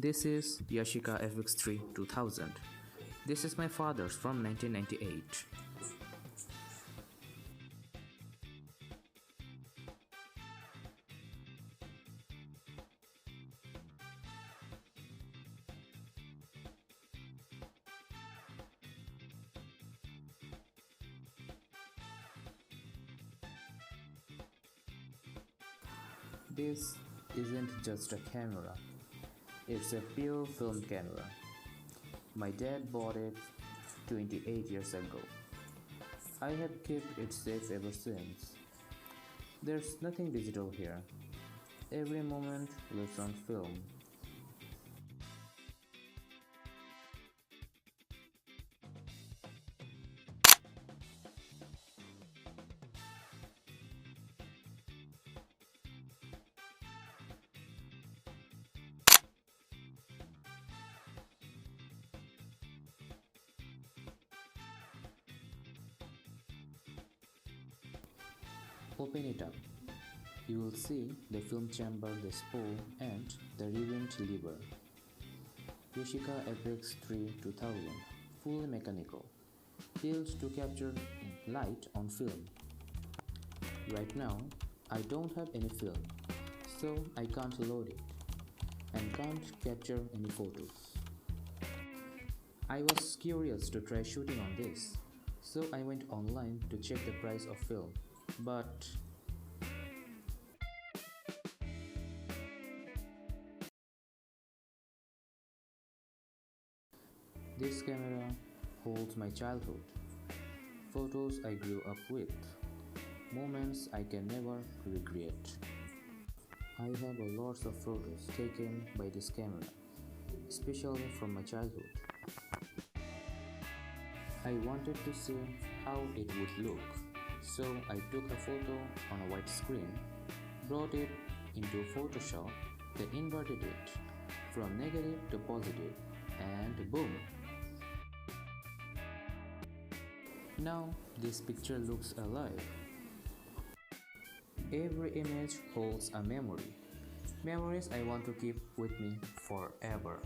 This is Yashica FX-3 2000. This is my father's from 1998. This isn't just a camera, it's a pure film camera. My dad bought it 28 years ago. I have kept it safe ever since. There's nothing digital here. Every moment lives on film. Open it up. You will see the film chamber, the spool, and the rewind lever. Yashica FX-3 2000, fully mechanical, built to capture light on film. Right now, I don't have any film, so I can't load it and can't capture any photos. I was curious to try shooting on this, so I went online to check the price of film. But this camera holds my childhood, photos I grew up with, moments I can never regret. I have a lot of photos taken by this camera, especially from my childhood. I wanted to see how it would look, so I took a photo on a white screen, brought it into Photoshop, then inverted it from negative to positive, and boom! Now this picture looks alive. Every image holds a memory. Memories I want to keep with me forever.